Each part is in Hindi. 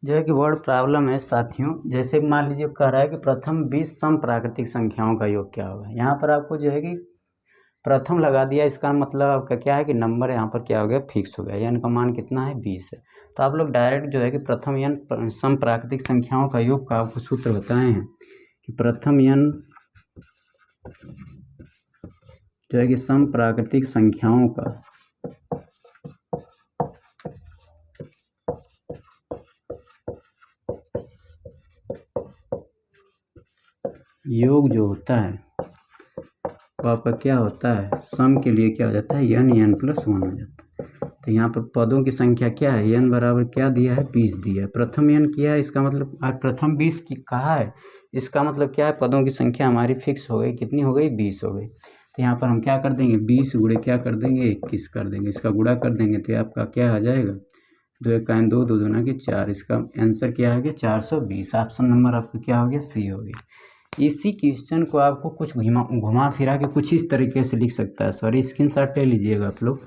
जो है कि वर्ड प्रॉब्लम है साथियों। जैसे मान लीजिए कह रहा है कि प्रथम 20 सम प्राकृतिक संख्याओं का योग क्या होगा। यहाँ पर आपको जो है कि प्रथम लगा दिया, इसका मतलब आपका क्या है कि नंबर यहाँ पर क्या हो गया, फिक्स हो गया। यन का मान कितना है, 20 है। तो आप लोग डायरेक्ट जो है कि प्रथम यन सम प्राकृतिक संख्याओं का योग का आपको सूत्र बताए हैं कि प्रथम यन जो है कि सम प्राकृतिक संख्याओं का योग जो होता है वो आपका क्या होता है, सम के लिए क्या हो जाता है, n + 1 हो जाता है। तो यहाँ पर पदों की संख्या क्या है, n बराबर क्या दिया है, 20 दिया है। प्रथम n किया है, इसका मतलब प्रथम 20 की कहा है, इसका मतलब क्या है, पदों की संख्या हमारी फिक्स हो गई, कितनी हो गई, 20 हो गई। तो यहाँ पर हम क्या कर देंगे, 20 गुणे क्या कर देंगे, 21 कर देंगे। इसका गुणा कर देंगे तो आपका क्या आ जाएगा, 2 × 1 = 2, 2 दूना 4। इसका आंसर क्या आ गया, 420। ऑप्शन नंबर आपका क्या हो गया, सी हो गया। इसी क्वेश्चन को आपको कुछ घुमा फिरा के कुछ इस तरीके से लिख सकता है। सॉरी, स्क्रीनशॉट ले लीजिएगा आप लोग।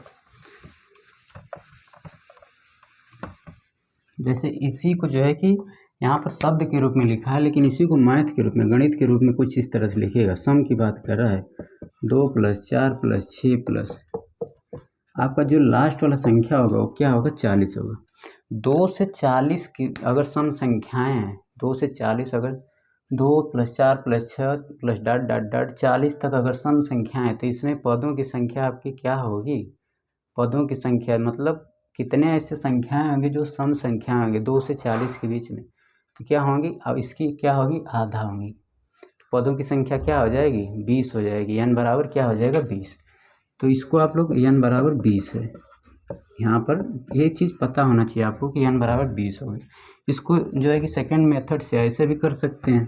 जैसे इसी को जो है कि यहाँ पर शब्द के रूप में लिखा है, लेकिन इसी को मैथ के रूप में, गणित के रूप में कुछ इस तरह से लिखिएगा। सम की बात कर रहा है, 2 + 4 + 6 प्लस आपका जो लास्ट वाला संख्या होगा वो क्या होगा, 40 होगा। 2 से 40 की अगर सम संख्याएं हैं, 2 से 40 अगर 2 + 4 + 6 प्लस डॉट डॉट डॉट 40 तक अगर सम संख्या है, तो इसमें पदों की संख्या आपकी क्या होगी, पदों की संख्या मतलब कितने ऐसे संख्याएं होंगी जो सम संख्या होंगी 2 से 40 के बीच में, तो क्या होंगी, अब इसकी क्या होगी, आधा होंगी। पदों की संख्या क्या हो जाएगी, 20 हो जाएगी। n बराबर क्या हो जाएगा, 20। तो इसको आप लोग n बराबर 20 है, यहाँ पर ये चीज़ पता होना चाहिए आपको कि n बराबर 20 होगी। इसको जो है कि सेकंड मेथड से ऐसे भी कर सकते हैं।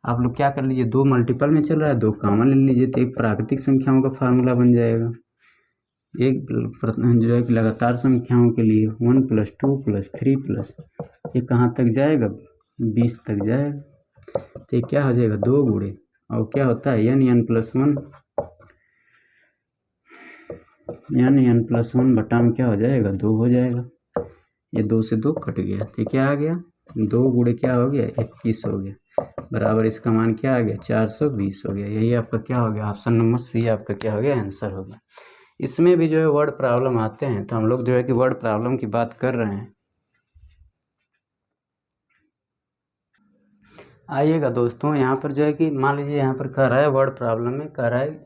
आप लोग क्या कर लीजिए, 2 मल्टीपल में चल रहा है, 2 कॉमन ले लीजिए, तो एक प्राकृतिक संख्याओं का फार्मूला बन जाएगा। एक जो है कि लगातार संख्याओं के लिए 1 + 2 + 3 प्लस ये कहाँ तक जाएगा, 20 तक जाएगा। तो ये क्या हो जाएगा, 2 गुणे और क्या होता है, n + 1 n + 1 बटा में क्या हो जाएगा, 2 हो जाएगा। ये 2 से 2 कट गया, तो क्या आ गया, 2 गुणे क्या हो गया, 21 हो गया, बराबर इसका मान क्या आ गया, 420 हो गया। यही आपका क्या हो गया, ऑप्शन नंबर सी आपका क्या हो गया, आंसर हो गया। इसमें भी जो है वर्ड प्रॉब्लम आते हैं, तो हम लोग जो है कि वर्ड प्रॉब्लम की बात कर रहे हैं। आइएगा दोस्तों, यहाँ पर जो है कि मान लीजिए यहाँ पर कह रहा है वर्ड प्रॉब्लम में कह रहा है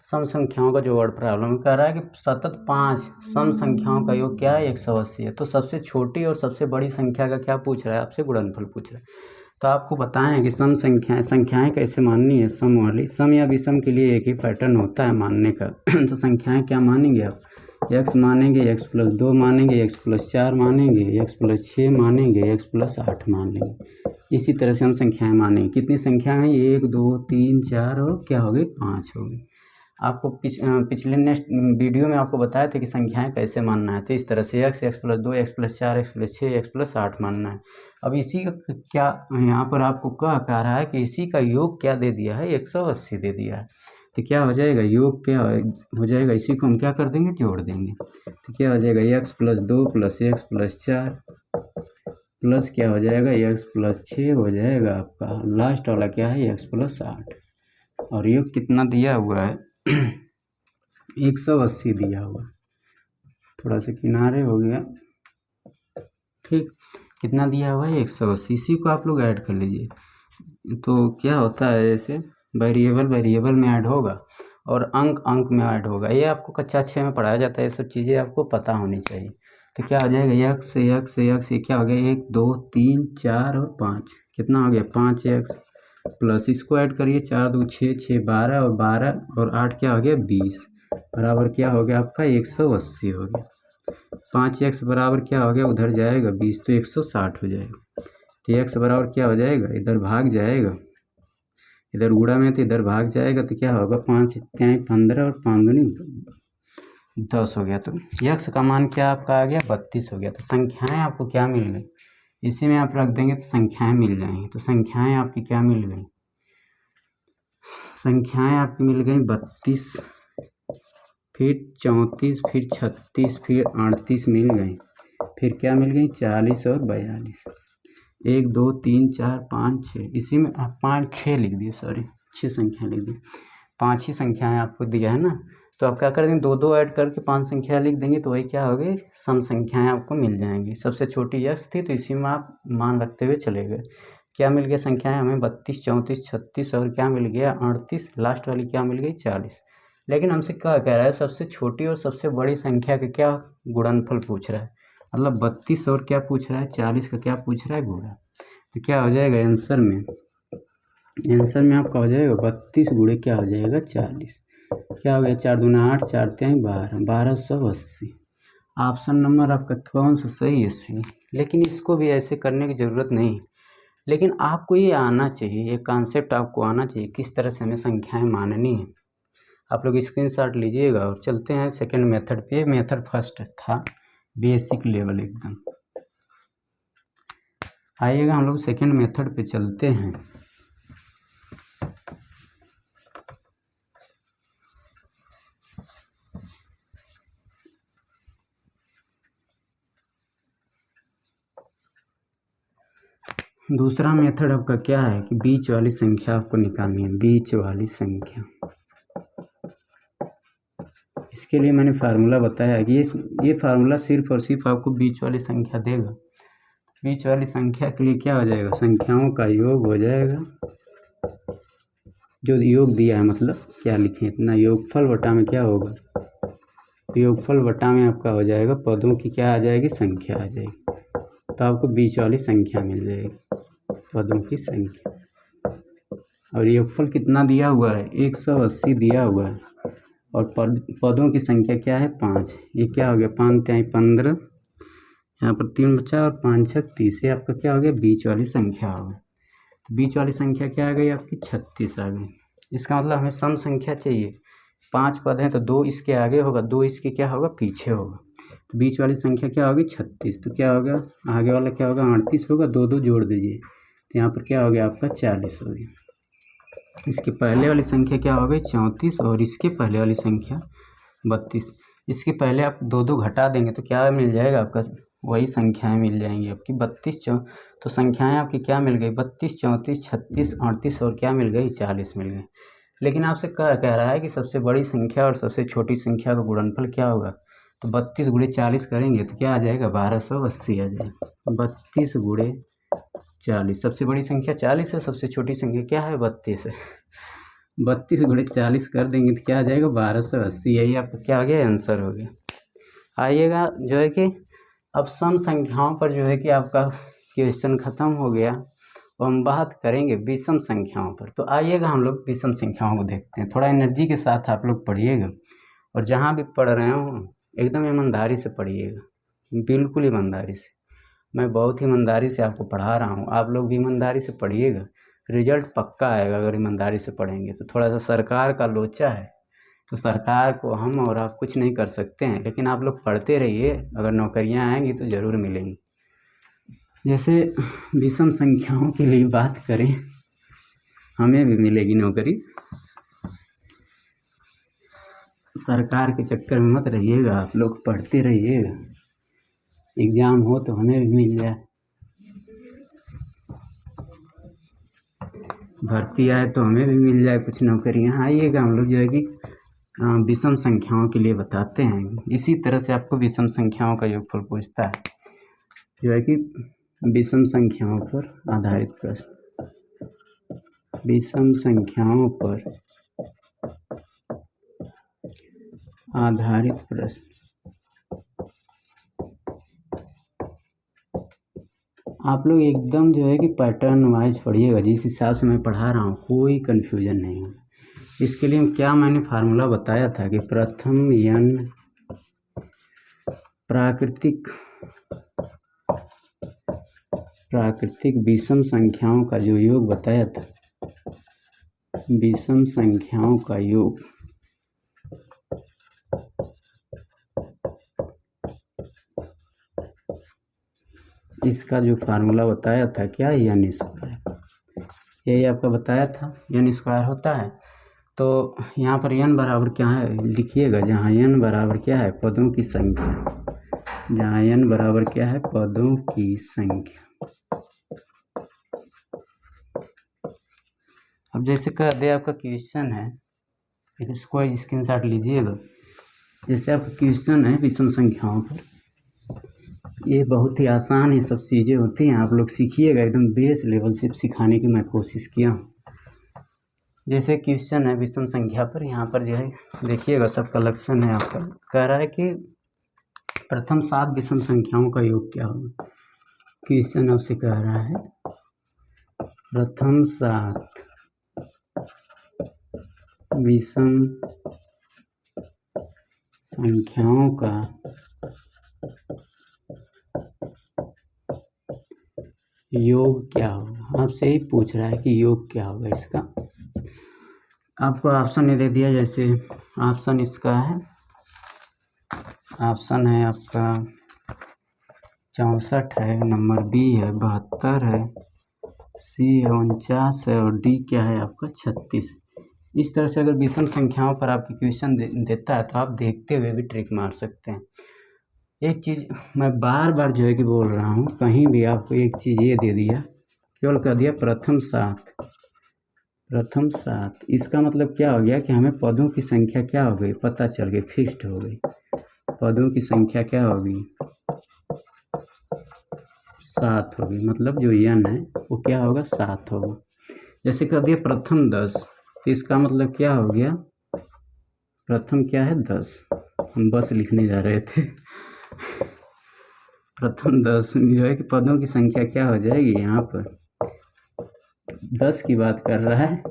सम संख्याओं का जो वर्ड प्रॉब्लम में कह रहा है कि सतत 5 सम संख्याओं का योग क्या है, 180 है। तो सबसे छोटी और सबसे बड़ी संख्या का क्या पूछ रहा है, आपसे गुणनफल पूछ रहा है। तो आपको बताएं कि सम संख्याएं कैसे माननी है, सम वाली। सम या विषम के लिए एक ही पैटर्न होता है मानने का। तो संख्याएं क्या मानेंगे आप, x मानेंगे, x + 2 मानेंगे, x + 4 मानेंगे, x + 6 मानेंगे, x + 8 मान लेंगे। इसी तरह से हम संख्याएं मानेंगे। कितनी संख्याएं हैं, 1 2 3 4 और क्या हो गई, 5 हो गई। आपको पिछले नेक्स्ट वीडियो में आपको बताया था कि संख्याएं कैसे मानना है। तो इस तरह से x + 2 x + 4 x + 6 x + 8 मानना है। अब इसी का क्या यहाँ पर आपको क्या कह रहा है कि इसी का योग क्या दे दिया है, 180 दे दिया है। तो क्या हो जाएगा, योग क्या हो जाएगा, इसी को हम क्या कर देंगे, जोड़ देंगे। तो क्या हो जाएगा, x + 2 + x + 4 प्लस क्या हो जाएगा, x + 6 हो जाएगा आपका। लास्ट वाला क्या है, x + 8 और योग कितना दिया हुआ है 180 दिया हुआ। थोड़ा सा किनारे हो गया, ठीक। कितना दिया हुआ है, 180। इसी को आप लोग ऐड कर लीजिए। तो क्या होता है, जैसे वेरिएबल में ऐड होगा और अंक में ऐड होगा। ये आपको कक्षा 6 में पढ़ाया जाता है, ये सब चीज़ें आपको पता होनी चाहिए। तो क्या हो जाएगा, x ये क्या हो गया, 1 2 3 4 और 5, कितना हो गया, 5x प्लस इसको ऐड करिए, 4 2 6 6 12 और 8 क्या हो गया, 20 बराबर क्या हो गया आपका, 180 हो गया। 5x बराबर क्या हो गया, उधर जाएगा 20 तो 160 हो जाएगा। तो x बराबर क्या हो जाएगा, इधर भाग जाएगा, इधर गुणा में तो इधर भाग जाएगा। तो क्या होगा, 5 क्या 15 और 5 दूनी 10 हो गया। तो x का मान क्या आपका आ गया, 32 हो गया। तो संख्याएं आपको क्या मिल गई, इसी में आप रख देंगे तो संख्याएं मिल जाएंगी। तो संख्याएं आपकी क्या मिल गई, संख्याएं आपकी मिल गई 32, फिर 34, फिर 36, फिर 38 मिल गई। फिर क्या मिल गई 40 और 42, 1 2 3 4 5 6, इसी में आप 5 6 लिख दिए, सॉरी 6 संख्या लिख दी, 5 ही संख्याएं आपको दिया है ना, तो आप क्या कर देंगे 2 2 ऐड करके 5 संख्या लिख देंगे, तो वही क्या हो गई सम संख्याएं आपको मिल जाएंगी। सबसे छोटी x थी तो इसी में आप मान रखते हुए चले गए। क्या मिल गया संख्याएं हमें 32 34 36 और क्या मिल गया 38, लास्ट वाली क्या मिल गई 40। लेकिन हमसे क्या कह रहा है सबसे छोटी और सबसे बड़ी संख्या का क्या गुणनफल पूछ रहा है, मतलब 32 और क्या पूछ रहा है 40 का क्या पूछ रहा है गुणा। तो क्या हो जाएगा आंसर में आपका हो जाएगा 32 गुणे क्या हो जाएगा 40, क्या हो गया 4 दूना 8 4 3 12, 1280। ऑप्शन नंबर आपका कौन सा सही है सी। लेकिन इसको भी ऐसे करने की ज़रूरत नहीं, लेकिन आपको ये आना चाहिए, ये कॉन्सेप्ट आपको आना चाहिए किस तरह से हमें संख्याएं माननी है। आप लोग स्क्रीनशॉट लीजिएगा और चलते हैं सेकंड मेथड पे। मेथड फर्स्ट था बेसिक लेवल एकदम। आइएगा हम लोग सेकंड मेथड पे चलते हैं। दूसरा मेथड आपका क्या है कि बीच वाली संख्या आपको निकालनी है, बीच वाली संख्या। इसके लिए मैंने फार्मूला बताया कि ये फार्मूला सिर्फ और सिर्फ आपको बीच वाली संख्या देगा। बीच वाली संख्या के लिए क्या हो जाएगा, संख्याओं का योग हो जाएगा, जो योग दिया है मतलब क्या लिखें इतना, योगफल बटा में क्या होगा, योगफल बटा में आपका हो जाएगा पदों की क्या आ जाएगी संख्या आ जाएगी, तो आपको बीच वाली संख्या मिल जाएगी पदों की संख्या। और योगफल कितना दिया हुआ है 180 दिया हुआ है, और पदों की संख्या क्या है 5। ये क्या हो गया 5 3 15, यहाँ पर 3 बचा और 5 6 30, ये आपका क्या हो गया बीच वाली संख्या हो गई। बीच वाली संख्या क्या आ गई आपकी 36 आ गई। इसका मतलब हमें सम संख्या चाहिए, 5 पद हैं तो 2 इसके आगे होगा, 2 इसके क्या होगा पीछे होगा, तो बीच वाली संख्या क्या होगी 36, तो क्या होगा आगे वाला क्या होगा 38 होगा, 2 2 जोड़ दीजिए तो यहाँ पर क्या हो गया आपका 40 हो गया। इसके पहले वाली संख्या क्या हो गई 34 और इसके पहले वाली संख्या 32, इसके पहले आप 2 2 घटा देंगे तो क्या मिल जाएगा आपका वही संख्याएं मिल जाएंगी आपकी 32 तो संख्याएं आपकी क्या मिल गई 32 34 36 38 और क्या मिल गई 40 मिल गई। लेकिन आपसे कह रहा है कि सबसे बड़ी संख्या और सबसे छोटी संख्या का गुणनफल क्या होगा, तो 32 गुणे 40 करेंगे तो क्या आ जाएगा 1280 आ जाएगा। 32 गुणे 40, सबसे बड़ी संख्या 40 है, सबसे छोटी संख्या क्या है 32 है, 32 गुणे 40 कर देंगे तो क्या आ जाएगा 1280, यही आपका क्या आ गया आंसर हो गया। आइएगा जो है कि अब सम संख्याओं पर जो है कि आपका क्वेश्चन ख़त्म हो गया, और हम बात करेंगे विषम संख्याओं पर। तो आइएगा हम लोग विषम संख्याओं को देखते हैं, थोड़ा एनर्जी के साथ आप लोग पढ़िएगा, और जहाँ भी पढ़ रहे हो एकदम ईमानदारी से पढ़िएगा, बिल्कुल ईमानदारी से। मैं बहुत ईमानदारी से आपको पढ़ा रहा हूँ, आप लोग भी ईमानदारी से पढ़िएगा, रिजल्ट पक्का आएगा अगर ईमानदारी से पढ़ेंगे। तो थोड़ा सा सरकार का लोचा है, तो सरकार को हम और आप कुछ नहीं कर सकते हैं, लेकिन आप लोग पढ़ते रहिए, अगर नौकरियां आएंगी तो ज़रूर मिलेंगी। जैसे विषम संख्याओं के लिए बात करें, हमें भी मिलेगी नौकरी, सरकार के चक्कर में मत रहिएगा, आप लोग पढ़ते रहिएगा, एग्ज़ाम हो तो हमें भी मिल जाए, भर्ती आए तो हमें भी मिल जाए कुछ नौकरियां। आइएगा हम लोग जो है कि विषम संख्याओं के लिए बताते हैं। इसी तरह से आपको विषम संख्याओं का योगफल पूछता है, जो है कि विषम संख्याओं पर आधारित प्रश्न, विषम संख्याओं पर आधारित प्रश्न। आप लोग एकदम जो है कि पैटर्न वाइज पढ़िएगा, जिस हिसाब से मैं पढ़ा रहा हूँ कोई कन्फ्यूजन नहीं होगा। इसके लिए क्या मैंने फार्मूला बताया था कि प्रथम n प्राकृतिक विषम संख्याओं का जो योग बताया था, विषम संख्याओं का योग, इसका जो फार्मूला बताया था क्या n स्क्वायर, यही आपका बताया था n स्क्वायर होता है। तो यहाँ पर n बराबर क्या है लिखिएगा, जहाँ n बराबर क्या है पदों की संख्या, जहाँ n बराबर क्या है पदों की संख्या। अब जैसे कह दे आपका क्वेश्चन है, इसको स्क्रीनशॉट लीजिएगा। जैसे आपका क्वेश्चन है विषम संख्याओं पर, ये बहुत ही आसान ही सब चीज़ें होती हैं, आप लोग सीखिएगा, एकदम बेस लेवल से सिखाने की मैं कोशिश किया हूँ। जैसे क्वेश्चन है विषम संख्या पर, यहाँ पर जो है देखिएगा सब कलेक्शन है आपका, कह रहा है कि प्रथम 7 विषम संख्याओं का योग क्या होगा। क्वेश्चन आपसे कह रहा है प्रथम 7 विषम संख्याओं का योग क्या होगा। आपसे ही पूछ रहा है कि योग क्या होगा इसका। आपको ऑप्शन दे दिया, जैसे ऑप्शन इसका है, ऑप्शन है आपका 64 है, नंबर बी है 72 है, सी है 49 है, और डी क्या है आपका 36। इस तरह से अगर विषम संख्याओं पर आपके क्वेश्चन देता है तो आप देखते हुए भी ट्रिक मार सकते हैं। एक चीज़ मैं बार बार जो है कि बोल रहा हूँ, कहीं भी आपको एक चीज़ ये दे दिया, केवल कह दिया प्रथम 7, इसका मतलब क्या हो गया कि हमें पदों की संख्या क्या हो गई पता चल गई, फिक्स्ड हो गई। पदों की संख्या क्या होगी 7 होगी, मतलब जो n है वो क्या होगा 7 होगा। जैसे कह दिया प्रथम 10, तो इसका मतलब क्या हो गया, प्रथम क्या है 10, हम बस लिखने जा रहे थे प्रथम 10 जो है कि पदों की संख्या क्या हो जाएगी, यहाँ पर 10 की बात कर रहा है,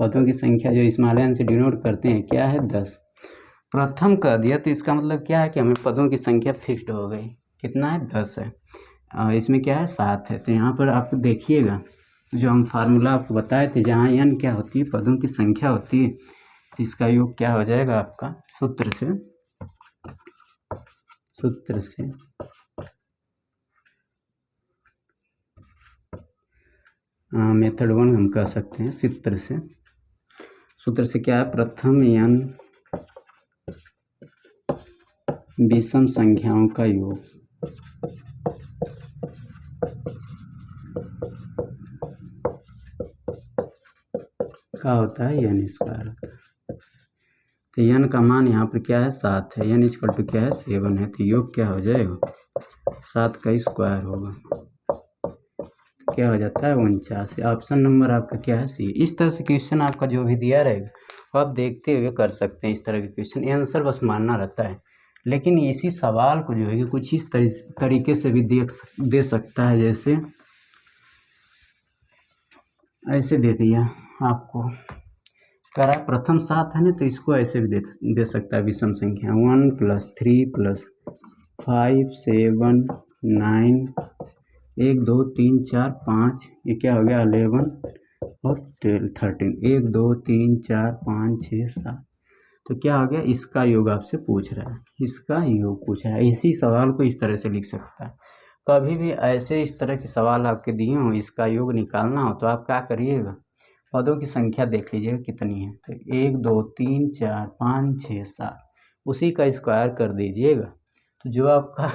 पदों की संख्या जो स्मॉल से डिनोट करते हैं क्या है 10। प्रथम कह दिया तो इसका मतलब क्या है कि हमें पदों की संख्या फिक्स्ड हो गई, कितना है 10 है, इसमें क्या है 7 है। तो यहाँ पर आप देखिएगा जो हम फार्मूला आपको बताए थे, जहाँ n क्या होती है पदों की संख्या होती है, तो इसका योग क्या हो जाएगा आपका सूत्र से मेथड 1 हम कह सकते हैं, सूत्र से क्या है प्रथम n विषम संख्याओं का योग क्या होता है n स्क्वायर होता है। तो n का मान यहाँ पर क्या है 7 है, n इक्वल टू क्या है 7 है, तो योग क्या हो जाएगा 7 का स्क्वायर होगा, तो क्या हो जाता है 49। ऑप्शन नंबर आपका क्या है सी। इस तरह से क्वेश्चन आपका जो भी दिया रहेगा वो आप देखते हुए कर सकते हैं। इस तरह के क्वेश्चन आंसर बस मानना रहता है, लेकिन इसी सवाल को जो है कि कुछ इस तरीके से भी दे सकता है, जैसे ऐसे दे दिया आपको, कह रहा है प्रथम 7 है ना, तो इसको ऐसे भी दे सकता है विषम संख्या 1 + 3 + 5 7 9 1 2 3 4 5, ये क्या हो गया 11 और 13, 1 2 3 4 5 6 7, तो क्या हो गया इसका योग आपसे पूछ रहा है, इसका योग पूछ रहा है। इसी सवाल को इस तरह से लिख सकता है। कभी भी ऐसे इस तरह के सवाल आपके दिए हों, इसका योग निकालना हो तो आप क्या करिएगा, पदों की संख्या देख लीजिएगा कितनी है, तो 1 2 3 4 5 6 7, उसी का स्क्वायर कर दीजिएगा, तो जो आपका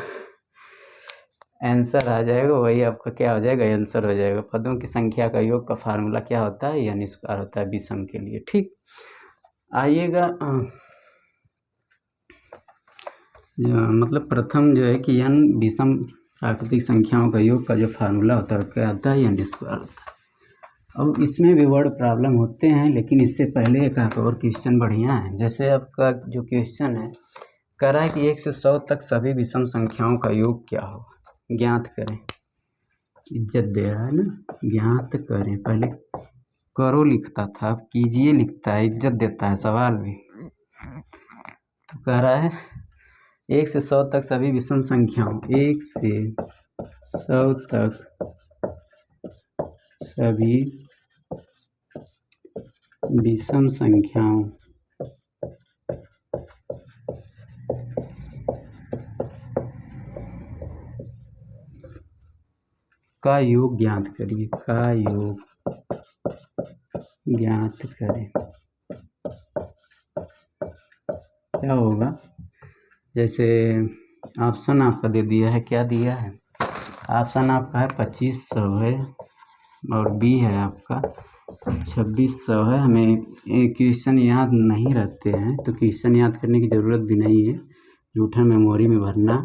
आंसर आ जाएगा वही आपका क्या हो जाएगा आंसर हो जाएगा। पदों की संख्या का योग का फार्मूला क्या होता है n स्क्वायर होता है विषम के लिए। ठीक, आइएगा मतलब प्रथम जो है कि n विषम प्राकृतिक संख्याओं का योग का जो फार्मूला होता है क्या आता है n स्क्वायर होता है। अब इसमें भी वर्ड प्रॉब्लम होते हैं, लेकिन इससे पहले एक और क्वेश्चन बढ़िया है। जैसे आपका जो क्वेश्चन है कह रहा है कि 1 से 100 तक सभी विषम संख्याओं का योग क्या होगा, ज्ञात करें। इज्जत दे रहा है ना, ज्ञात करें, पहले करो लिखता था, अब कीजिए लिखता है, इज्जत देता है सवाल भी। तो कह रहा है 1 से 100 तक सभी विषम संख्याओं, 1 से 100 तक सभी विषम संख्याओं का योग ज्ञात करिए, का योग ज्ञात करें। क्या होगा, जैसे ऑप्शन आपका दे दिया है, क्या दिया है, ऑप्शन आपका है 2500 है और बी है आपका 2600 है। हमें क्वेश्चन याद नहीं रखते हैं तो क्वेश्चन याद करने की ज़रूरत भी नहीं है, जूठा मेमोरी में भरना।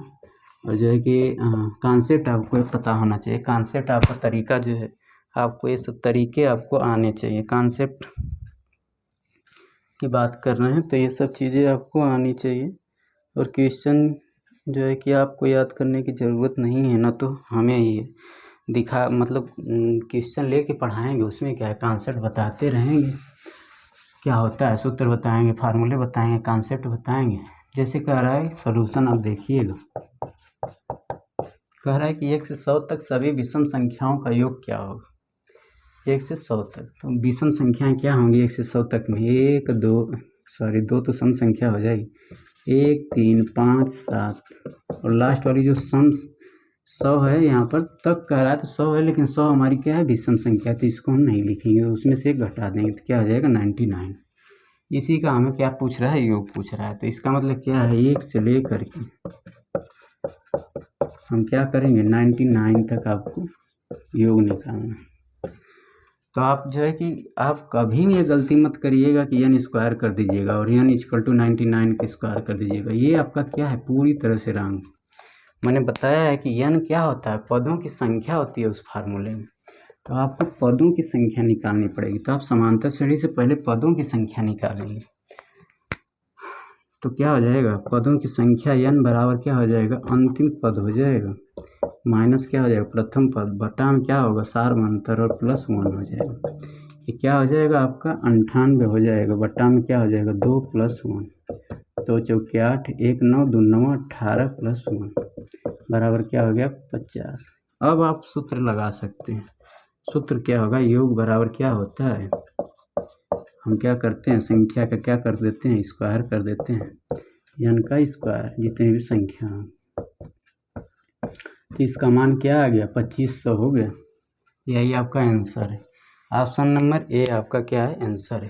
और जो है कि कॉन्सेप्ट आपको पता होना चाहिए, कॉन्सेप्ट आपका तरीका जो है, आपको ये सब तरीके आपको आने चाहिए। कॉन्सेप्ट की बात कर रहे हैं तो ये सब चीज़ें आपको आनी चाहिए। और क्वेश्चन जो है कि आपको याद करने की ज़रूरत नहीं है ना, तो हमें ये दिखा मतलब क्वेश्चन लेके पढ़ाएंगे, उसमें क्या है, कॉन्सेप्ट बताते रहेंगे, क्या होता है, सूत्र बताएंगे, फार्मूले बताएंगे, कॉन्सेप्ट बताएंगे। जैसे कह रहा है सॉल्यूशन, आप देखिएगा, कह रहा है कि 1 से 100 तक सभी विषम संख्याओं का योग क्या होगा। 1 से 100 तक तो विषम संख्याएं क्या होंगी 1 से 100 तक में, 1 2 2 तो सम संख्या हो जाएगी, 1 3 5 7 और लास्ट वाली जो सम 100 है यहाँ पर तक कह रहा है तो 100 है, लेकिन 100 हमारी क्या है, विषम संख्या, तो इसको हम नहीं लिखेंगे, उसमें से एक घटा देंगे तो क्या हो जाएगा 99। इसी का हमें क्या पूछ रहा है, योग पूछ रहा है। तो इसका मतलब क्या है, 1 से लेकर के हम क्या करेंगे 99 तक आपको योग निकालना। तो आप जो है कि आप कभी ये गलती मत करिएगा कि n स्क्वायर कर दीजिएगा और n = 99 का स्क्वायर कर दीजिएगा, ये आपका क्या है, पूरी तरह से रॉन्ग। मैंने बताया है कि n क्या होता है, पदों की संख्या होती है उस फार्मूले में, तो आपको पदों की संख्या निकालनी पड़ेगी। तो आप समांतर श्रेणी से पहले पदों की संख्या निकालेंगे तो क्या हो जाएगा, पदों की संख्या n बराबर क्या हो जाएगा, अंतिम पद हो जाएगा माइनस क्या हो जाएगा, प्रथम पद बटा में क्या होगा, सार्वमंतर और +1 हो जाएगा। ये क्या हो जाएगा आपका 98 हो जाएगा, बटा में क्या हो जाएगा 2 + 1, 2 चौके 8, 1 9 2 9 18 + 1 बराबर क्या हो गया 50। अब आप सूत्र लगा सकते हैं, सूत्र क्या होगा, योग बराबर क्या होता है, हम क्या करते हैं, संख्या का क्या कर देते हैं, स्क्वायर कर देते हैं, n का स्क्वायर, जितनी भी संख्या हो। तो इसका मान क्या आ गया 2500 हो गया, यही आपका आंसर है। ऑप्शन नंबर ए आपका क्या है, आंसर है।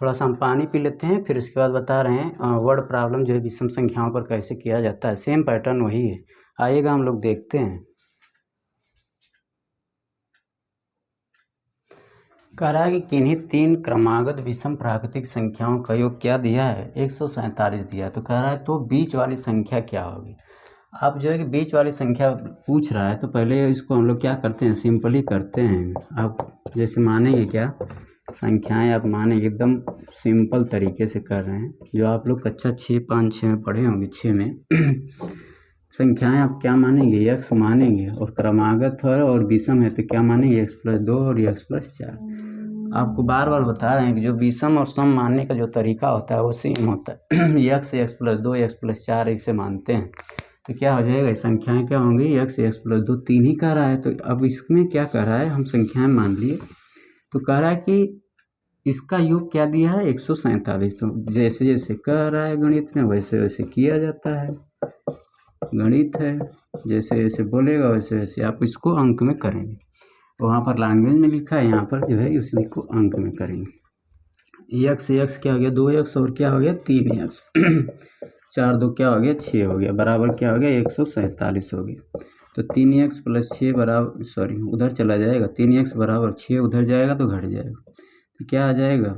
थोड़ा सा हम पानी पी लेते हैं, फिर उसके बाद बता रहे हैं वर्ड प्रॉब्लम जो है विषम संख्याओं पर कैसे किया जाता है। सेम पैटर्न वही है, आइएगा हम लोग देखते हैं। कह रहा है कि किन्हीं 3 क्रमागत विषम प्राकृतिक संख्याओं का योग क्या दिया है, 147 दिया। तो कह रहा है तो बीच वाली संख्या क्या होगी। आप जो है कि बीच वाली संख्या पूछ रहा है तो पहले इसको हम लोग क्या करते हैं, सिंपली करते हैं। आप जैसे मानेंगे क्या, संख्याएं आप मानेंगे एकदम सिंपल तरीके से कर रहे हैं, जो आप लोग कक्षा 6 5 6 में पढ़े होंगे, 6 में संख्याएं आप क्या मानेंगे, x मानेंगे, और क्रमागत है और विषम है तो क्या मानेंगे, x+2 और x+4। आपको बार बार बता रहे हैं कि जो विषम और सम मानने का जो तरीका होता है वो सेम होता है। x x+2 x+4 इसे मानते हैं तो क्या हो जाएगा, संख्याएं क्या होंगी, x x+2 3 ही कह रहा है। तो अब इसमें क्या कह रहा है, हम संख्याएं मान लिए तो कह रहा है कि इसका योग क्या दिया है 147। तो जैसे जैसे कह रहा है गणित में वैसे वैसे किया जाता है, गणित है, जैसे जैसे बोलेगा वैसे वैसे आप इसको अंक में करेंगे। वहाँ पर लैंग्वेज में लिखा है, यहाँ पर जो है उसी को अंक में करेंगे। x क्या हो गया 2x और क्या हो गया 3x 4 2 क्या हो गया 6 हो गया, बराबर क्या हो गया 147 हो गया। तो 3x + 6 बराबर, सॉरी उधर चला जाएगा, 3x बराबर 6 उधर जाएगा तो घट जाएगा, तो क्या आ जाएगा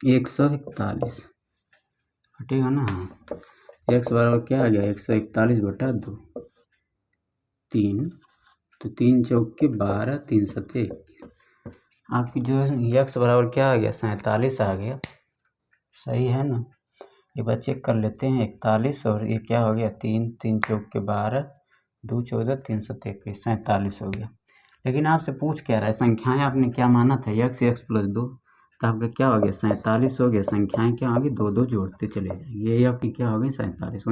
141 घटेगा ना। हाँ, x बराबर क्या आ गया 141/2 3, तो 3 चौके 12 3 सत्ते 21। आपकी जो है x बराबर क्या आ गया 47 आ गया, सही है ना। ये बात चेक कर लेते हैं, 41 और ये क्या हो गया 3 3 चौके 12 2 14 3 सत्ते 21 47 हो गया। लेकिन आपसे पूछ क्या रहा है, संख्याएं आपने क्या माना था x+2, तो आपका क्या हो गया 47 हो गया। संख्याएं क्या होगी 2 2 जोड़ते चले जाएंगे, यही आपकी क्या हो गई 47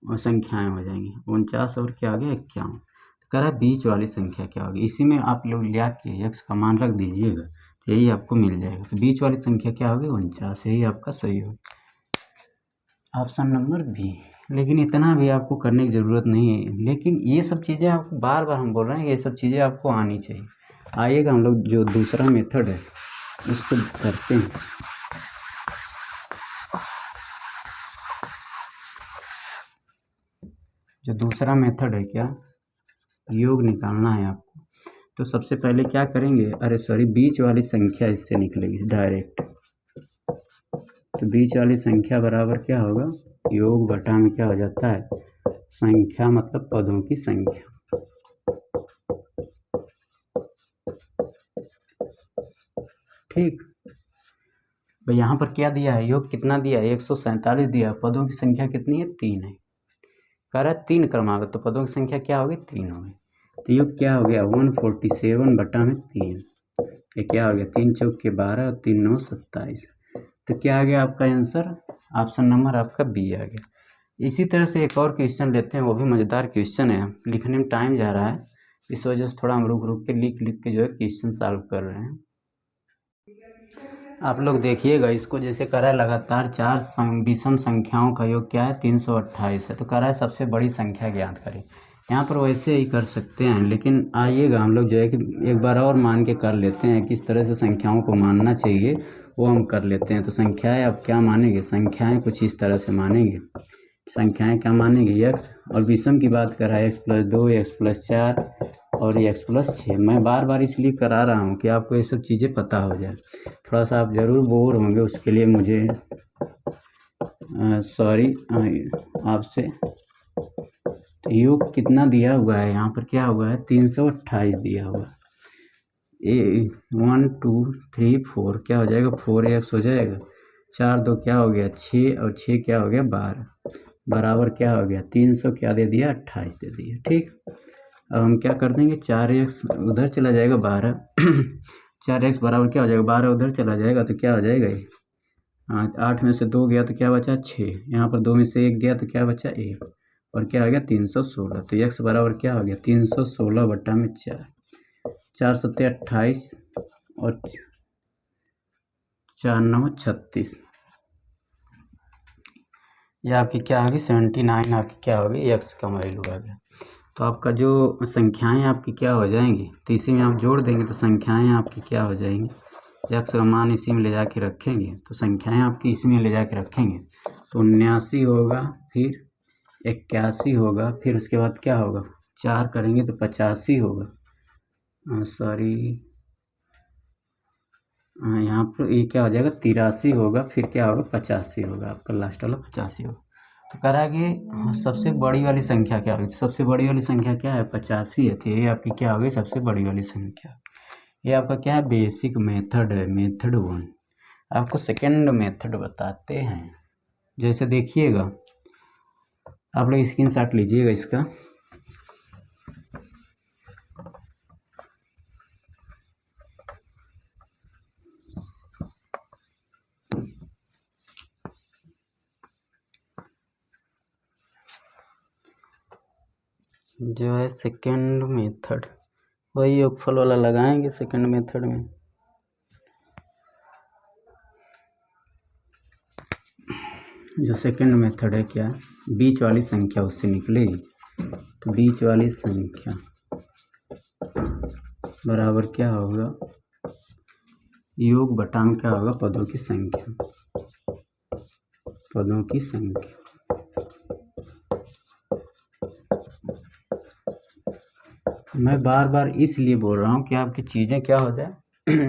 और संख्याएं हो जाएंगी 49 और क्या हो गया 51। तो कह रहा है बीच वाली संख्या क्या होगी, इसी में आप लोग लिया के x का मान रख दीजिएगा तो यही आपको मिल जाएगा। तो बीच वाली संख्या क्या होगी 49, यही आपका सही होगा, ऑप्शन नंबर बी। लेकिन इतना भी आपको करने की ज़रूरत नहीं है, लेकिन ये सब चीज़ें आपको बार बार हम बोल रहे हैं, ये सब चीज़ें आपको आनी चाहिए। आइएगा हम लोग जो दूसरा मेथड है उसको करते हैं। जो दूसरा मेथड है क्या, योग निकालना है आपको। तो सबसे पहले क्या करेंगे, अरे सॉरी, बीच वाली संख्या इससे निकलेगी डायरेक्ट। तो बीच वाली संख्या बराबर क्या होगा, योग बटा में क्या हो जाता है, संख्या मतलब पदों की संख्या। ठीक, भाई यहाँ पर क्या दिया है, योग कितना दिया है, 147 दिया है, पदों की संख्या कितनी है, 3 है। कह रहा है 3 क्रमागत, तो पदों की संख्या क्या होगी, 3 होगी। तो योग क्या हो गया, 147 बटा में 3। ये क्या हो गया, 3 चौक के 12 और 3 9 27। तो क्या आ गया आपका आंसर, ऑप्शन नंबर आपका बी आ गया। इसी तरह से एक और क्वेश्चन लेते हैं, वो भी मज़ेदार क्वेश्चन है, लिखने में टाइम जा रहा है, इस वजह से थोड़ा हम रुक रुक के लिख लिख के जो है क्वेश्चन सॉल्व कर रहे हैं। आप लोग देखिएगा इसको, जैसे कह रहा है लगातार 4 विषम संख्याओं का योग क्या है, 328 है। तो कह रहा है सबसे बड़ी संख्या ज्ञात करें। यहाँ पर वैसे ही कर सकते हैं, लेकिन आइएगा हम लोग जो है कि एक बार और मान के कर लेते हैं, किस तरह से संख्याओं को मानना चाहिए वो हम कर लेते हैं। तो संख्याएं आप क्या मानेंगे, संख्याएं कुछ इस तरह से मानेंगे, संख्याएं क्या मानेंगे, x, और विषम की बात कर रहा है x+2, x+4 और x+6। मैं बार बार इसलिए करा रहा हूँ कि आपको ये सब चीज़ें पता हो जाए। थोड़ा सा आप ज़रूर बोर होंगे, उसके लिए मुझे सॉरी आपसे। तो योग कितना दिया हुआ है, यहाँ पर क्या हुआ है, 328 दिया हुआ। 1 2 3 4 क्या हो जाएगा, 4x हो जाएगा। 4 2 क्या हो गया, 6 और 6 क्या हो गया, 12 बराबर क्या हो गया, 300 क्या दे दिया, 28 दे दिया। ठीक, अब हम क्या कर देंगे, 4x उधर चला जाएगा 12 4x बराबर क्या हो जाएगा, 12 उधर चला जाएगा तो क्या हो जाएगा, 8 में से 2 गया तो क्या बचा, 6। यहाँ पर 2 में से 1 गया तो क्या बचा, 1, और क्या आ गया, 316। तो x बराबर क्या हो गया, 316 बटा में 4, 4 सत्ते 28 और 4 9 36। यह आपकी क्या होगी, 79 आपकी क्या होगी, x का वैल्यू आ गया। तो आपका जो संख्याएं आपकी क्या हो जाएंगी, तो इसी में आप जोड़ देंगे तो संख्याएं आपकी क्या हो जाएंगी, x का मान इसी में ले जाके रखेंगे तो संख्याएं आपकी इसी में ले जाके रखेंगे। तो 79 होगा, फिर 81 होगा, फिर उसके बाद क्या होगा, 4 करेंगे तो 85 होगा, सॉरी यहाँ पर ये क्या हो जाएगा, 83 होगा, फिर क्या होगा, 85 होगा, आपका लास्ट वाला 85 होगा। तो कह रहा है कि सबसे बड़ी वाली संख्या क्या होगी, सबसे बड़ी वाली संख्या क्या है, 85 है। तो ये आपकी क्या होगी, सबसे बड़ी वाली संख्या। ये आपका क्या है, बेसिक मेथड है, मेथड 1। आपको सेकंड मेथड बताते हैं। जैसे देखिएगा, आप लोग स्क्रीनशॉट लीजिएगा इसका। जो है सेकंड मेथड, वही योगफल वाला लगाएंगे सेकंड मेथड में। जो सेकंड मेथड है क्या, बीच वाली संख्या उससे निकलेगी। तो बीच वाली संख्या बराबर क्या होगा, योग बटा में क्या होगा, पदों की संख्या, पदों की संख्या। मैं बार बार इसलिए बोल रहा हूँ कि आपकी चीज़ें क्या हो जाए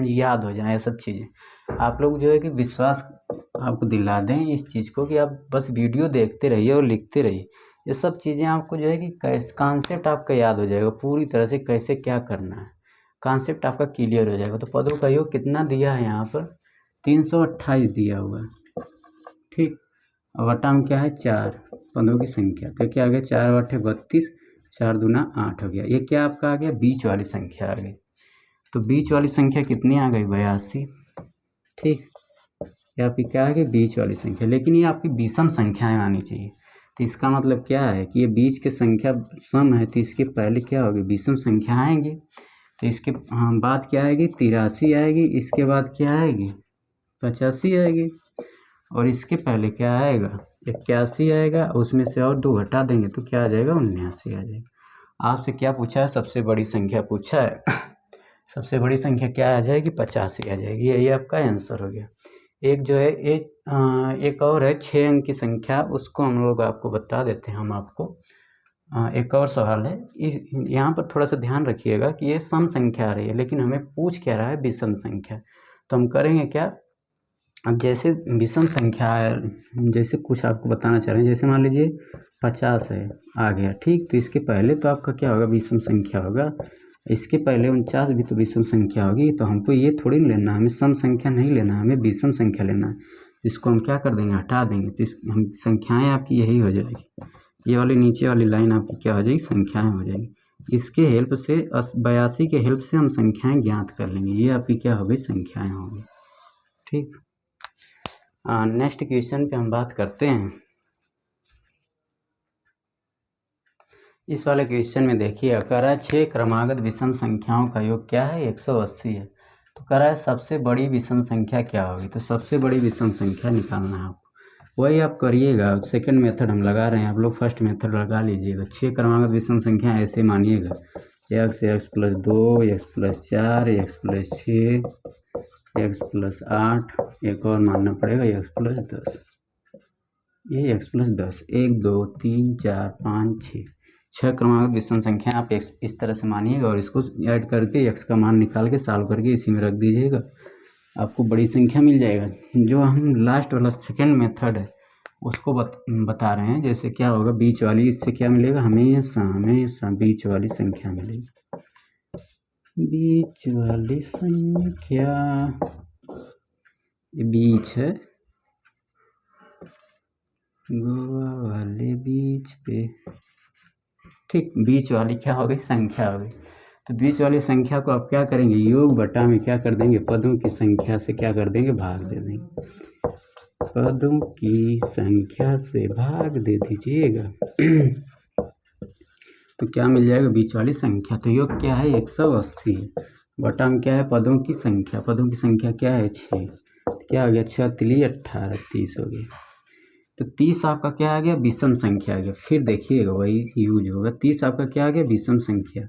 याद हो जाए, ये सब चीज़ें। आप लोग जो है कि विश्वास आपको दिला दें इस चीज़ को कि आप बस वीडियो देखते रहिए और लिखते रहिए। ये सब चीज़ें आपको जो है कि कैसे कॉन्सेप्ट आपका याद हो जाएगा पूरी तरह से, कैसे क्या करना है, कॉन्सेप्ट आपका क्लियर हो जाएगा। तो पदों का योग कितना दिया है यहाँ पर, 328 दिया हुआ है। ठीक, और बटा में क्या है, 4 पदों की संख्या। तो क्या आ गया, 4 8 32, 4 दूना 8 हो गया। ये क्या आपका आ गया, बीच वाली संख्या आ गई। तो बीच वाली संख्या कितनी आ गई, 82। ठीक, ये आपकी क्या आ गई, बीच वाली संख्या। लेकिन ये आपकी विषम संख्याएं आनी चाहिए। तो इसका मतलब क्या है कि ये बीच की संख्या सम है, तो इसके पहले क्या होगी, विषम संख्या आएंगी। तो इसके बाद क्या आएगी, 83 आएगी, इसके बाद क्या आएगी, 85 आएगी, और इसके पहले क्या आएगा, 81 आएगा, उसमें से और 2 घटा देंगे तो क्या आ जाएगा, 79 आ जाएगा। आपसे क्या पूछा है, सबसे बड़ी संख्या पूछा है सबसे बड़ी संख्या क्या आ जाएगी, 85 आ जाएगी। यही आपका आंसर हो गया। एक जो है एक और है 6 अंक की संख्या, उसको हम लोग आपको बता देते हैं हम आपको। एक और सवाल है, यहाँ पर थोड़ा सा ध्यान रखिएगा कि ये सम संख्या आ रही है लेकिन हमें पूछ क्या रहा है, विषम संख्या। तो हम करेंगे क्या, अब जैसे विषम संख्या है, जैसे कुछ आपको बताना चाह रहे हैं, जैसे मान लीजिए 50 है आ गया, ठीक। तो इसके पहले तो आपका क्या होगा, विषम संख्या होगा। इसके पहले 49 भी तो विषम संख्या होगी। तो हमको ये थोड़ी नहीं लेना, हमें सम संख्या नहीं लेना, हमें विषम संख्या लेना है। इसको हम क्या कर देंगे, हटा देंगे। तो इस हम संख्याएँ आपकी यही हो जाएगी, ये वाली नीचे वाली लाइन आपकी क्या हो जाएगी, संख्याएँ हो जाएगी। इसके हेल्प से 82 के हेल्प से हम संख्याएँ ज्ञात कर लेंगे। ये आपकी क्या हो गई, संख्याएँ होंगी, ठीक। नेक्स्ट क्वेश्चन पे हम बात करते हैं। इस वाले क्वेश्चन में देखिए, कह रहा है 6 क्रमागत विषम संख्याओं का योग क्या है, 180 है। तो कह रहा है सबसे बड़ी विषम संख्या क्या होगी। तो सबसे बड़ी विषम संख्या निकालना है आपको, वही आप करिएगा। सेकंड मेथड हम लगा रहे हैं, आप लोग फर्स्ट मेथड लगा लीजिएगा। 6 क्रमागत विषम संख्या ऐसे मानिएगा, x plus 2, x plus 4, x plus 6, x plus 8, एक और मानना पड़ेगा x प्लस 10। ये x प्लस 10, 1 2 3 4 5 6 क्रमागत विषम संख्या आप इस तरह से मानिएगा और इसको ऐड करके x का मान निकाल के सॉल्व करके इसी में रख दीजिएगा, आपको बड़ी संख्या मिल जाएगा। जो हम लास्ट वाला सेकंड मेथड है उसको बता रहे हैं। जैसे क्या होगा, बीच वाली, इससे क्या मिलेगा, हमेशा बीच वाली संख्या मिलेगी। बीच वाली संख्या, ये बीच है, गोवा वाले बीच पे, ठीक। बीच वाली क्या हो गई, संख्या हो गई। तो बीच वाली संख्या को आप क्या करेंगे, योग बटा में क्या कर देंगे, पदों की संख्या से क्या कर देंगे, भाग दे देंगे। पदों की संख्या से भाग दे दीजिएगा तो क्या मिल जाएगा, बीच वाली संख्या। तो योग क्या है, 180 बटा में क्या है, पदों की संख्या। पदों की संख्या क्या है, 6। क्या हो गया, 6 3 18, 30 हो गया। तो 30 आपका क्या आ गया, विषम संख्या आ गया। फिर देखिएगा वही यूज होगा। 30 आपका क्या आ गया, विषम संख्या।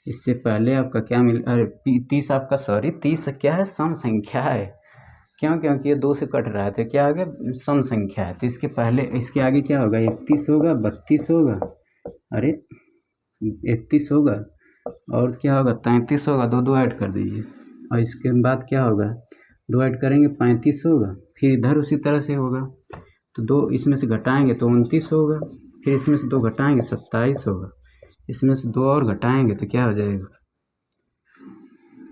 इससे पहले आपका क्या मिल, अरे 30 आपका, सॉरी 30 क्या है, सम संख्या है। क्यों, क्योंकि ये 2 से कट रहा है तो क्या आ गया, सम संख्या है। तो इसके पहले, इसके आगे क्या होगा, 31 होगा, 32 होगा, अरे 31 होगा, और क्या होगा, 33 होगा। 2 2 ऐड कर दीजिए, और इसके बाद क्या होगा, 2 ऐड करेंगे 35 होगा। फिर इधर उसी तरह से होगा, तो 2 इसमें से घटाएंगे तो 29 होगा। फिर इसमें से 2 घटाएंगे 27 होगा। इसमें से 2 और घटाएंगे तो क्या हो जाएगा,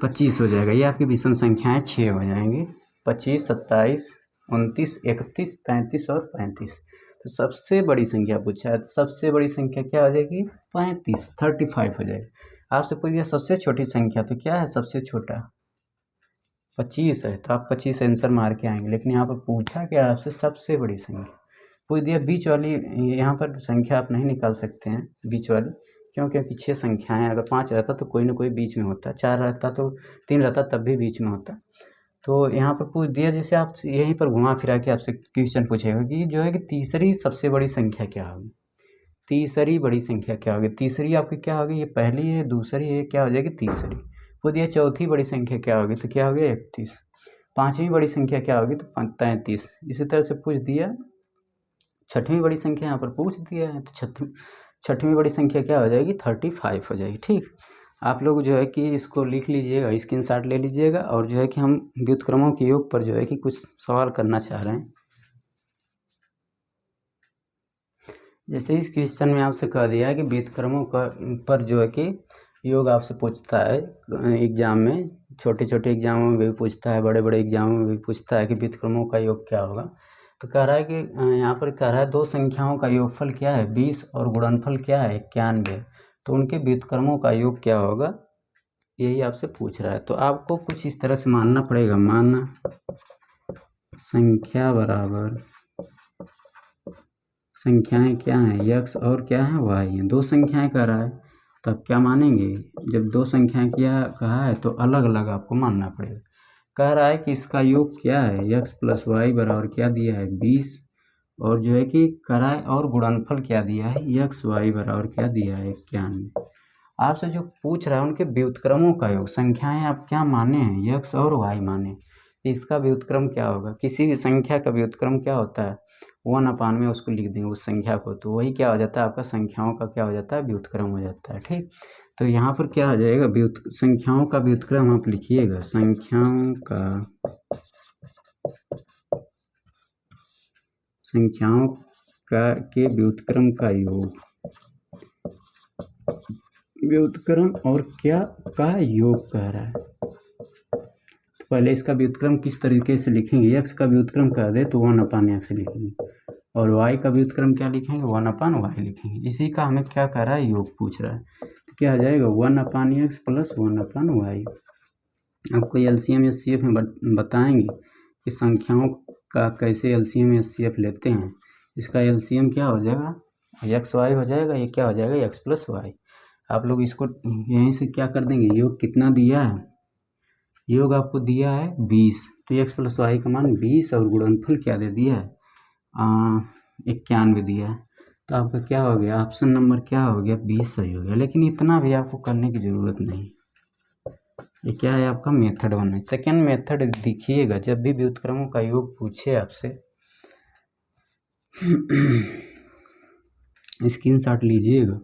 25 हो जाएगा। ये आपकी विषम संख्याएं 6 हो जाएंगी, 25 27 29 31 33 और 35। तो सबसे बड़ी संख्या पूछा है, तो सबसे बड़ी संख्या क्या हो जाएगी, 35 हो जाएगी। आपसे पूछ दिया सबसे छोटी संख्या, तो क्या है सबसे छोटा, 25 है। तो आप 25 आंसर मार के आएंगे। लेकिन यहाँ पर पूछा क्या आपसे, सबसे बड़ी संख्या पूछ दिया। बीच वाली यहाँ पर संख्या आप नहीं निकाल सकते हैं, बीच वाली, क्यों, क्योंकि 6 संख्याएं, अगर 5 रहता तो कोई ना कोई बीच में होता, 4 रहता तो 3 रहता तब भी बीच में होता। तो यहाँ पर पूछ दिया, जैसे आप यहीं पर घुमा फिरा के आपसे क्वेश्चन पूछेगा कि जो है कि तीसरी सबसे बड़ी संख्या क्या होगी, तीसरी बड़ी संख्या क्या होगी। तीसरी आपकी क्या होगी, ये पहली है, दूसरी है, क्या हो जाएगी, तीसरी। पूछ दिया चौथी बड़ी संख्या क्या होगी, तो क्या हो गया, 31। पाँचवीं बड़ी संख्या क्या होगी, तो 33। इसी तरह से पूछ दिया छठवीं बड़ी संख्या, यहाँ पर पूछ दिया है, तो छठवीं बड़ी संख्या क्या हो जाएगी, 35 हो जाएगी, ठीक। आप लोग जो है कि इसको लिख लीजिएगा, स्क्रीनशॉट ले लीजिएगा, और जो है कि हम व्युत्क्रमों के योग पर जो है कि कुछ सवाल करना चाह रहे हैं। जैसे इस क्वेश्चन में आपसे कह दिया है कि व्युत्क्रमों का पर जो है कि योग आपसे पूछता है एग्जाम में, छोटे छोटे एग्जामों में भी पूछता है, बड़े बड़े एग्जामों में भी पूछता है कि व्युत्क्रमों का योग क्या होगा। तो कह रहा है कि यहाँ पर कह रहा है 2 संख्याओं का योगफल क्या है, 20, और गुणनफल क्या है, 91। तो उनके व्युत्क्रमों का योग क्या होगा, यही आपसे पूछ रहा है। तो आपको कुछ इस तरह से मानना पड़ेगा, मानना संख्या बराबर संख्याएं क्या हैं, x और क्या है, y है। 2 संख्याएं कह रहा है, तब क्या मानेंगे, जब 2 संख्याएं क्या कहा है तो अलग अलग आपको मानना पड़ेगा। कह रहा है कि इसका योग क्या है, x प्लस वाई बराबर क्या दिया है, 20, और जो है कि कह रहा है और गुणनफल क्या दिया है, x y बराबर क्या दिया है, 91। आपसे जो पूछ रहा है उनके व्युत्क्रमों का योग, संख्याएं आप क्या माने हैं, x और y माने, इसका व्युत्क्रम क्या होगा। किसी भी संख्या का व्युत्क्रम क्या होता है, 1 में उसको लिख देंगे उस संख्या को, तो वही क्या हो जाता है आपका संख्याओं का क्या हो जाता है व्युत्क्रम हो जाता है। ठीक, तो यहाँ पर क्या हो जाएगा संख्याओं का व्युत्क्रम आप लिखिएगा, संख्याओं का के व्युत्क्रम का योग, व्युत्क्रम और क्या का योग कह रहा है। तो पहले इसका व्युत्क्रम किस तरीके से लिखेंगे, x का व्युत्क्रम कह दे तो 1/x लिखेंगे, और y का व्युत्क्रम क्या लिखेंगे 1/y लिखेंगे। इसी का हमें क्या कह रहा है योग पूछ रहा है, तो क्या हो जाएगा 1/x प्लस 1/y। आपको एलसीएम एचसीएफ में बताएंगे कि संख्याओं का कैसे एलसीएम एचसीएफ लेते हैं। इसका एलसीएम क्या हो जाएगा xy हो जाएगा, ये क्या हो जाएगा x प्लस वाई। आप लोग इसको यहीं से क्या कर देंगे, योग कितना दिया है, योग आपको दिया है 20, तो x प्लस वाई का मान 20 और गुणनफल क्या दे दिया है 91 दिया है। तो आपका क्या हो गया, ऑप्शन नंबर क्या हो गया 20 सही हो गया। लेकिन इतना भी आपको करने की ज़रूरत नहीं, ये क्या है आपका मेथड 1 है। सेकेंड मेथड देखिएगा, जब भी व्युत्क्रमों का योग पूछे आपसे स्क्रीनशॉट लीजिएगा,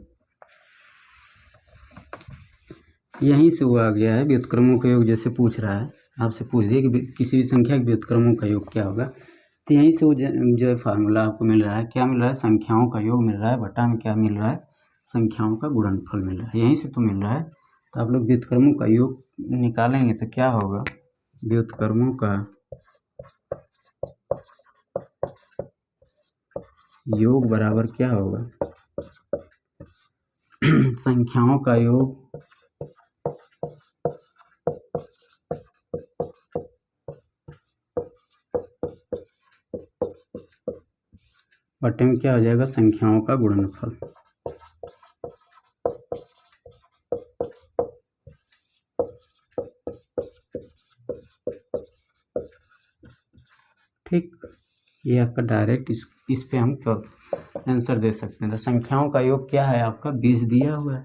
यहीं से वो आ गया है व्युत्क्रमों का योग। जैसे पूछ रहा है आपसे, पूछ दिए कि किसी भी संख्या के व्युत्क्रमों का योग क्या होगा, तो यहीं से वो जो फार्मूला आपको मिल रहा है, क्या मिल रहा है संख्याओं का योग मिल रहा है, बटा में क्या मिल रहा है संख्याओं का गुणनफल मिल रहा है, यहीं से तो मिल रहा है। तो आप लोग व्युत्क्रमों का योग निकालेंगे तो क्या होगा, व्युत्क्रमों का योग बराबर क्या होगा संख्याओं का योग बटे में क्या हो जाएगा संख्याओं का गुणनफल। ठीक, ये आपका डायरेक्ट इस पे हम आंसर दे सकते हैं। तो संख्याओं का योग क्या है आपका 20 दिया हुआ है,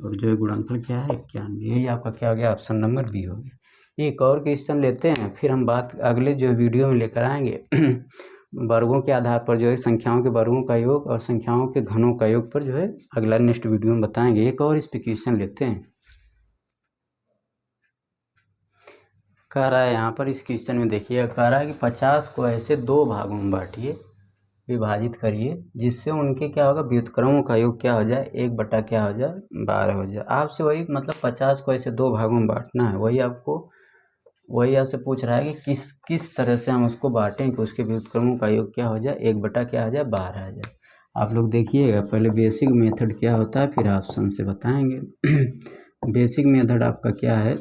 और जो है गुणनफल क्या है 91, यही आपका क्या हो गया ऑप्शन नंबर बी हो गया। एक और क्वेश्चन लेते हैं, फिर हम बात अगले जो वीडियो में लेकर आएंगे वर्गों के आधार पर जो है संख्याओं के वर्गों का योग और संख्याओं के घनों का योग पर जो है अगला नेक्स्ट वीडियो में बताएंगे। एक और इस पे क्वेश्चन लेते हैं, कह रहा है यहाँ पर इस क्वेश्चन में देखिए, कह रहा है कि 50 को ऐसे 2 भागों में बांटिए, विभाजित करिए, जिससे उनके क्या होगा व्युत्क्रमों का योग क्या हो जाए 1 बटा क्या हो जाए 12 हो जाए। आपसे वही मतलब 50 को ऐसे 2 भागों में बांटना है, वही आपसे पूछ रहा है कि किस तरह से हम उसको बांटें कि उसके व्युत्क्रमों का योग क्या हो जाए 1 बटा क्या हो जाए 12 आ जाए। आप लोग देखिएगा, पहले बेसिक मेथड क्या होता है फिर ऑप्शन से बताएंगे। बेसिक मेथड आपका क्या है,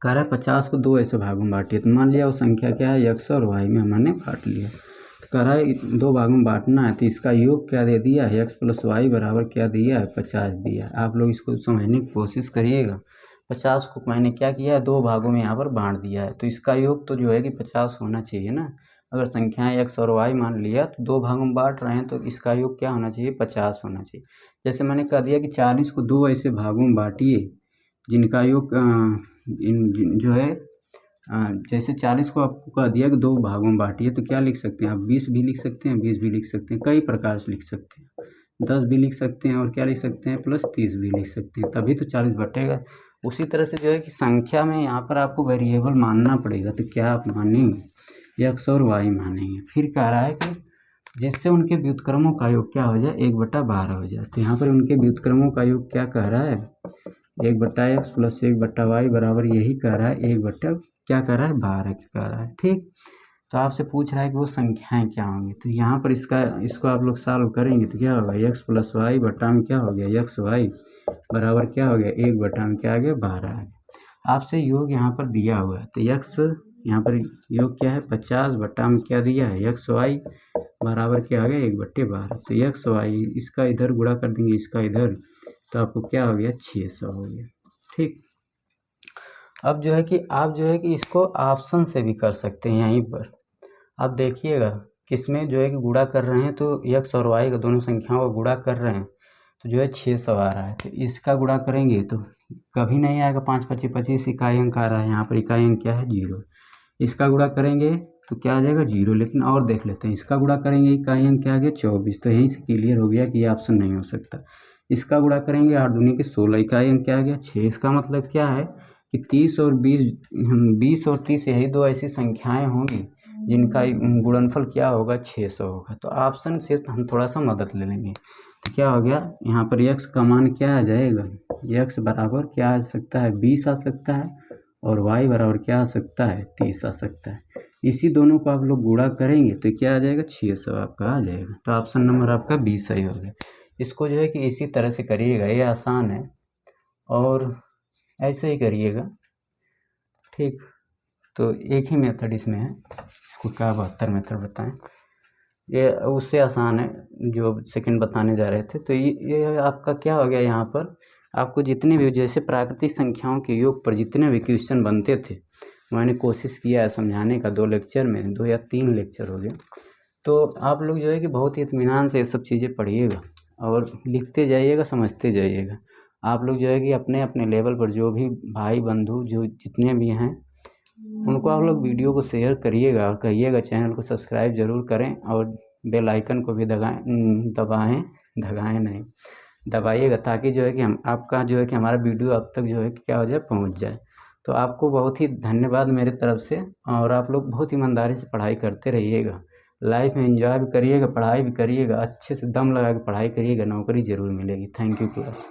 कह रहा है 50 को 2 ऐसे भागों में बांटिए, तो मान लिया वो संख्या क्या है x और y में हमने बांट लिया। तो कह रहा है 2 भागों में बांटना है, तो इसका योग क्या दे दिया है x प्लस वाई बराबर क्या दिया है 50 दिया है। आप लोग इसको समझने की कोशिश करिएगा, 50 को मैंने क्या किया है 2 भागों में यहाँ पर बांट दिया है, तो इसका योग तो जो है कि 50 होना चाहिए ना। अगर संख्याएं x और y मान लिया तो 2 भागों में बांट रहे हैं, तो इसका योग क्या होना चाहिए 50 होना चाहिए। जैसे मैंने कह दिया कि 40 को 2 ऐसे भागों में बांटिए जिनका योग जो है जैसे 40 को आपको कह दिया कि 2 भागों में बांटिए, तो क्या लिख सकते हैं आप 20 भी लिख सकते हैं, 20 भी लिख सकते हैं, कई प्रकार से लिख सकते हैं, 10 भी लिख सकते हैं, और क्या लिख सकते हैं प्लस 30 भी लिख सकते हैं, तभी तो 40 बटेगा। उसी तरह से जो है कि संख्या में यहाँ पर आपको वेरिएबल मानना पड़ेगा, तो क्या आप मानेंगे x और y मानेंगे। फिर कह रहा है कि जिससे उनके व्युत्क्रमों का योग क्या हो जाए 1 बटा 12 हो जाए, तो यहाँ पर उनके व्युत्क्रमों का योग क्या कह रहा है 1 बटा x प्लस 1 बटा वाई बराबर यही कह रहा है 1 बटा क्या कह रहा है 12 कह रहा है। ठीक, तो आपसे पूछ रहा है कि वो संख्याएं क्या होंगी, तो यहाँ पर इसको आप लोग सॉल्व करेंगे तो क्या होगा x प्लस वाई बटा में क्या हो गया x वाई बराबर क्या हो गया 1 बटा में क्या आ गया 12 आ गया। आपसे योग यहाँ पर दिया हुआ है, तो x यहाँ पर योग क्या है 50 बटा में क्या दिया है x वाई बराबर क्या आ गया 1 बटे 12, तो x वाई इसका इधर गुणा कर देंगे इसका इधर, तो आपको क्या हो गया 600 हो गया। ठीक, अब जो है कि आप जो है कि इसको ऑप्शन से भी कर सकते हैं। यहीं पर आप देखिएगा किसमें जो है कि गुणा कर रहे हैं, तो x और y का दोनों संख्याओं का गुणा कर रहे हैं, तो जो है 600 आ रहा है, तो इसका गुणा करेंगे तो कभी नहीं आएगा, 5 25 25 इकाई अंक आ रहा है, यहाँ पर इकाई अंक क्या है 0। इसका गुणा करेंगे तो क्या आ जाएगा 0। लेकिन और देख लेते हैं, इसका गुणा करेंगे, इकाई अंक क्या आ गया 24, तो यहीं से क्लियर हो गया कि ये ऑप्शन नहीं हो सकता। इसका गुणा करेंगे 8 दूनी के 16, इकाई अंक क्या आ गया 6। इसका मतलब क्या है कि 30 और 20 और 30 यही दो ऐसी संख्याएं होंगी जिनका गुणनफल क्या होगा 600 होगा। तो ऑप्शन से हम थोड़ा सा मदद ले लेंगे। तो क्या हो गया यहाँ पर x का मान क्या आ जाएगा, x बराबर क्या आ सकता है 20 आ सकता है, और y बराबर क्या आ सकता है 30 आ सकता है। इसी दोनों को आप लोग गुणा करेंगे तो क्या आ जाएगा 600 आपका आ जाएगा। तो ऑप्शन नंबर आपका 20 सही हो गया। इसको जो है कि इसी तरह से करिएगा, ये आसान है, और ऐसे ही करिएगा, ठीक। तो एक ही मेथड इसमें है, इसको क्या 72 मेथड बताएं, ये उससे आसान है जो सेकंड बताने जा रहे थे। तो ये आपका क्या हो गया, यहाँ पर आपको जितने भी जैसे प्राकृतिक संख्याओं के योग पर जितने भी क्वेश्चन बनते थे मैंने कोशिश किया है समझाने का, 2 लेक्चर में, 2 या 3 लेक्चर हो गए। तो आप लोग जो है कि बहुत ही इत्मीनान से ये सब चीज़ें पढ़िएगा और लिखते जाइएगा, समझते जाइएगा। आप लोग जो है कि अपने अपने लेवल पर जो भी भाई बंधु जो जितने भी हैं उनको आप लोग वीडियो को शेयर करिएगा और कहिएगा चैनल को सब्सक्राइब ज़रूर करें, और बेल आइकन को भी दबाइएगा, ताकि जो है कि हम आपका जो है कि हमारा वीडियो अब तक जो है कि क्या हो जाए पहुंच जाए। तो आपको बहुत ही धन्यवाद मेरे तरफ से, और आप लोग बहुत ईमानदारी से पढ़ाई करते रहिएगा, लाइफ में एंजॉय भी करिएगा, पढ़ाई भी करिएगा, अच्छे से दम लगा के पढ़ाई करिएगा, नौकरी ज़रूर मिलेगी। Thank you class.